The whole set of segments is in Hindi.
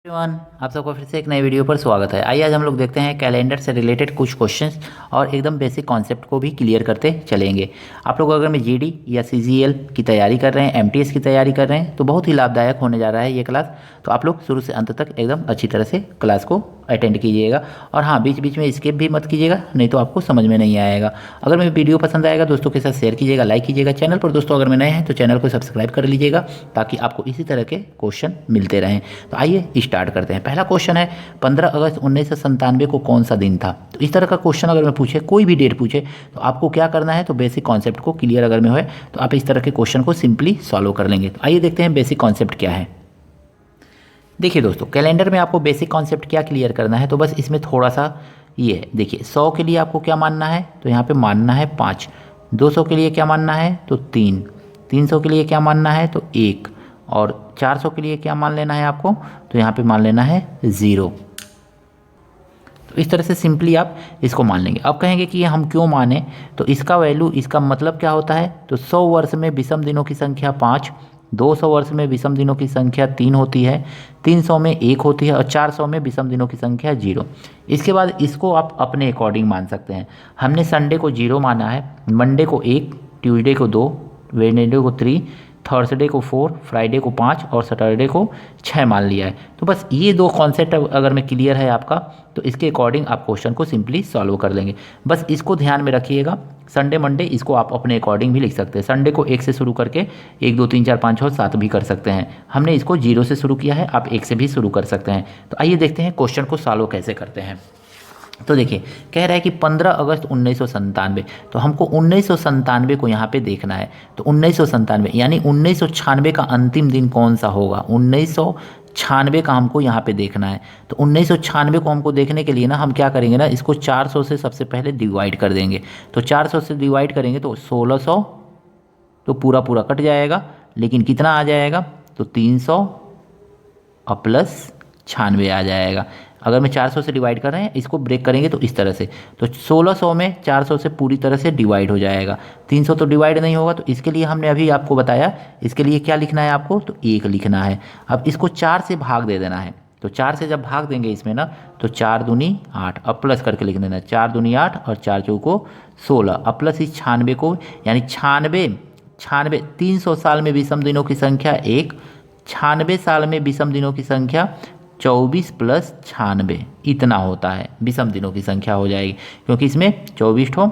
एवरीवन, आप सबको फिर से एक नई वीडियो पर स्वागत है। आइए आज हम लोग देखते हैं कैलेंडर से रिलेटेड कुछ क्वेश्चंस और एकदम बेसिक कॉन्सेप्ट को भी क्लियर करते चलेंगे। आप लोग अगर में जीडी या सीजीएल की तैयारी कर रहे हैं, एमटीएस की तैयारी कर रहे हैं, तो बहुत ही लाभदायक होने जा रहा है ये क्लास। तो आप लोग शुरू से अंत तक एकदम अच्छी तरह से क्लास को अटेंड कीजिएगा और हाँ, बीच बीच में स्किप भी मत कीजिएगा, नहीं तो आपको समझ में नहीं आएगा। अगर मेरी वीडियो पसंद आएगा दोस्तों के साथ शेयर कीजिएगा, लाइक कीजिएगा। चैनल पर दोस्तों अगर मैं नए हैं तो चैनल को सब्सक्राइब कर लीजिएगा ताकि आपको इसी तरह के क्वेश्चन मिलते रहें। तो आइए स्टार्ट करते हैं। पहला क्वेश्चन है 15 अगस्त 1997 को कौन सा दिन था। तो इस तरह का क्वेश्चन अगर मैं पूछे, कोई भी डेट पूछे, तो आपको क्या करना है, तो बेसिक कॉन्सेप्ट को क्लियर अगर में हो तो आप इस तरह के क्वेश्चन को सिंपली सॉल्व कर लेंगे। तो आइए देखते हैं बेसिक कॉन्सेप्ट क्या है। देखिए दोस्तों, कैलेंडर में आपको बेसिक कॉन्सेप्ट क्या क्लियर करना है, तो बस इसमें थोड़ा सा ये है। देखिए 100 के लिए आपको क्या मानना है, तो यहाँ पे मानना है 5। 200 के लिए क्या मानना है, तो 3। 300 के लिए क्या मानना है, तो 1। और 400 के लिए क्या मान लेना है आपको, तो यहाँ पे मान लेना है 0। तो इस तरह से सिंपली आप इसको मान लेंगे। अब कहेंगे कि ये हम क्यों माने, तो इसका वैल्यू, इसका मतलब क्या होता है, तो 100 वर्ष में विषम दिनों की संख्या 5, 200 वर्ष में विषम दिनों की संख्या 3 होती है, 300 में 1 होती है और 400 में विषम दिनों की संख्या 0। इसके बाद इसको आप अपने अकॉर्डिंग मान सकते हैं। हमने संडे को 0 माना है, मंडे को 1, ट्यूसडे को 2, वेडनेसडे को 3, थर्सडे को 4, फ्राइडे को 5 और सैटरडे को 6 मान लिया है। तो बस ये दो कॉन्सेप्ट अगर में क्लियर है आपका, तो इसके अकॉर्डिंग आप क्वेश्चन को सिंपली सॉल्व कर लेंगे। बस इसको ध्यान में रखिएगा। संडे मंडे इसको आप अपने अकॉर्डिंग भी लिख सकते हैं। संडे को 1 से शुरू करके 1 2 3 4 5 6 7 भी कर सकते हैं। हमने इसको 0 से शुरू किया है, आप 1 से भी शुरू कर सकते हैं। तो आइए देखते हैं क्वेश्चन को सॉल्व कैसे करते हैं। तो देखिए कह रहा है कि 15 अगस्त 1997, तो हमको 1997 को यहाँ पे देखना है। तो 1997 यानी 1996 का अंतिम दिन कौन सा होगा, 1996 का हमको यहाँ पे देखना है। तो 1996 को हमको देखने के लिए ना हम क्या करेंगे ना, इसको 400 से सबसे पहले डिवाइड कर देंगे। तो 400 से डिवाइड करेंगे तो 1600, तो पूरा पूरा कट जाएगा, लेकिन कितना आ जाएगा, तो 300 और प्लस 96 आ जाएगा। अगर मैं 400 से डिवाइड कर रहे हैं, इसको ब्रेक करेंगे तो इस तरह से, तो 1600 में 400 से पूरी तरह से डिवाइड हो जाएगा। 300 तो डिवाइड नहीं होगा, तो इसके लिए हमने अभी आपको बताया, इसके लिए क्या लिखना है आपको, तो 1 लिखना है। अब इसको 4 से भाग दे देना है। तो 4 से जब भाग देंगे इसमें ना, तो 4 दूनी 8, अब प्लस करके लिख देना, 4 दूनी 8 और 4 चौको 16। अब प्लस इस 96 को, यानी 96 300 साल में विषम दिनों की संख्या 1, 96 साल में विषम दिनों की संख्या 24 प्लस 96, इतना होता है विषम दिनों की संख्या हो जाएगी, क्योंकि इसमें 24 ठो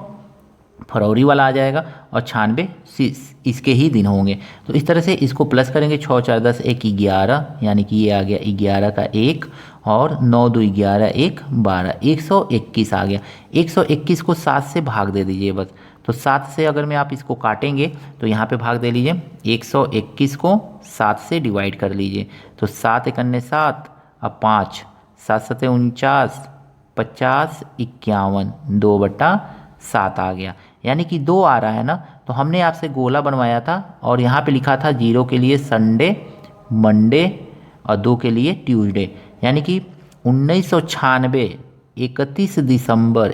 फरवरी वाला आ जाएगा और 96 इसके ही दिन होंगे। तो इस तरह से इसको प्लस करेंगे, 6 4 10 1 11, यानी कि ये आ गया 11 का 1 और 9 2 11 1 12, 121 आ गया। 121 को 7 से भाग दे दीजिए बस। तो 7 से अगर मैं आप इसको काटेंगे तो यहाँ पे भाग दे लीजिए, 121 को 7 से डिवाइड कर लीजिए। तो 7 1 7, अब 5 7 7 49, 50 51, 2/7 आ गया, यानी कि 2 आ रहा है ना। तो हमने आपसे गोला बनवाया था और यहाँ पे लिखा था 0 के लिए संडे, मंडे और 2 के लिए ट्यूसडे, यानी कि 1996 31 दिसंबर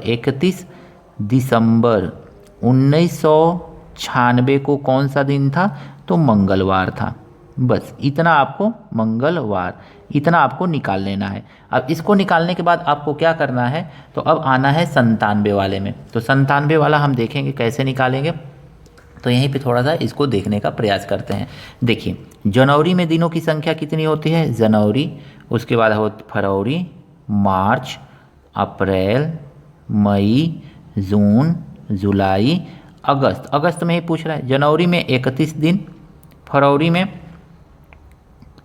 1996 को कौन सा दिन था, तो मंगलवार था। बस इतना आपको, मंगलवार, इतना आपको निकाल लेना है। अब इसको निकालने के बाद आपको क्या करना है, तो अब आना है 97 वाले में। तो 97 वाला हम देखेंगे कैसे निकालेंगे। तो यहीं पे थोड़ा सा इसको देखने का प्रयास करते हैं। देखिए जनवरी में दिनों की संख्या कितनी होती है, जनवरी, उसके बाद हो फरवरी, मार्च, अप्रैल, मई, जून, जुलाई, अगस्त। अगस्त में ही पूछ रहा है। जनवरी में 31 दिन, फरवरी में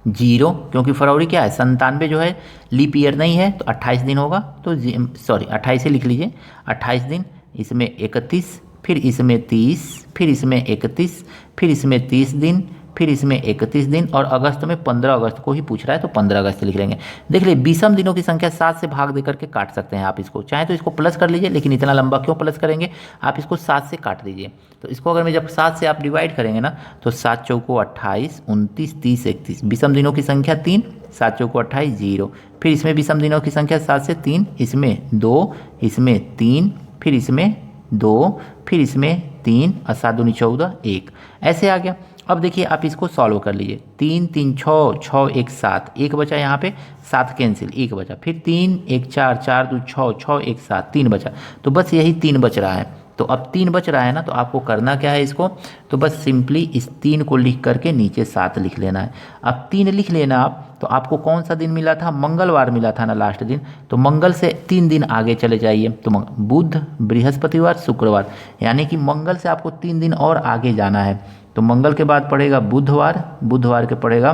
0, क्योंकि फरवरी क्या है, 97 जो है लीप ईयर नहीं है, तो 28 दिन होगा। तो 28 से लिख लीजिए, 28 दिन, इसमें 31, फिर इसमें 30, फिर इसमें 31, फिर इसमें 30 दिन, फिर इसमें 31 दिन, और अगस्त में 15 अगस्त को ही पूछ रहा है, तो 15 अगस्त लिख लेंगे। देख लीजिए विषम दिनों की संख्या 7 से भाग दे करके काट सकते हैं आप इसको, चाहे तो इसको प्लस कर लीजिए, लेकिन इतना लंबा क्यों प्लस करेंगे, आप इसको 7 से काट दीजिए। तो इसको अगर मैं जब 7 से आप डिवाइड करेंगे ना, तो 7 चौको 28, 29 30 31, विषम दिनों की संख्या 3, 7 चौको 28 0, फिर इसमें विषम दिनों की संख्या 7 से 3, इसमें 2, इसमें 3, फिर इसमें 2, फिर इसमें 3 और 7 दूनी 14 1, ऐसे आ गया। अब देखिए आप इसको सॉल्व कर लीजिए। 3 3 6, 6 1 7, एक बचा यहाँ पे, 7 कैंसिल, एक बचा, फिर 3 1 4, 4 2 6, 6 1 7, 3 बचा। तो बस यही 3 बच रहा है। तो अब 3 बच रहा है ना, तो आपको करना क्या है इसको, तो बस सिंपली इस 3 को लिख करके नीचे 7 लिख लेना है। अब 3 लिख लेना आप, तो आपको कौन सा दिन मिला था, मंगलवार मिला था ना लास्ट दिन, तो मंगल से 3 दिन आगे चले जाइए। तो बुध, बृहस्पतिवार, शुक्रवार, यानी कि मंगल से आपको 3 दिन और आगे जाना है। तो मंगल के बाद पड़ेगा बुधवार, बुधवार के पड़ेगा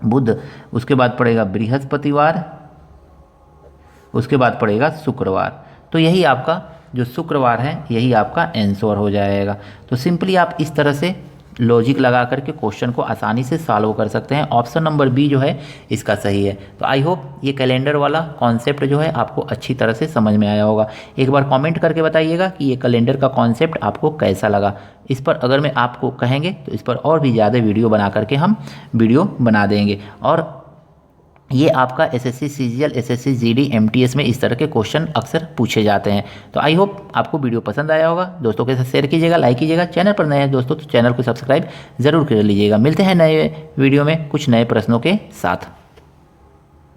बुध, उसके बाद पड़ेगा बृहस्पतिवार, उसके बाद पड़ेगा शुक्रवार। तो यही आपका जो शुक्रवार है यही आपका आंसर हो जाएगा। तो सिंपली आप इस तरह से लॉजिक लगा करके क्वेश्चन को आसानी से सॉल्व कर सकते हैं। ऑप्शन नंबर बी जो है इसका सही है। तो आई होप ये कैलेंडर वाला कॉन्सेप्ट जो है आपको अच्छी तरह से समझ में आया होगा। एक बार कमेंट करके बताइएगा कि ये कैलेंडर का कॉन्सेप्ट आपको कैसा लगा। इस पर अगर मैं आपको कहेंगे तो इस पर और भी ज़्यादा वीडियो बना करके हम वीडियो बना देंगे। और ये आपका SSC CGL, SSC GD, MTS में इस तरह के क्वेश्चन अक्सर पूछे जाते हैं। तो आई होप आपको वीडियो पसंद आया होगा। दोस्तों के साथ शेयर कीजिएगा, लाइक कीजिएगा। चैनल पर नए हैं दोस्तों तो चैनल को सब्सक्राइब जरूर कर लीजिएगा। मिलते हैं नए वीडियो में कुछ नए प्रश्नों के साथ।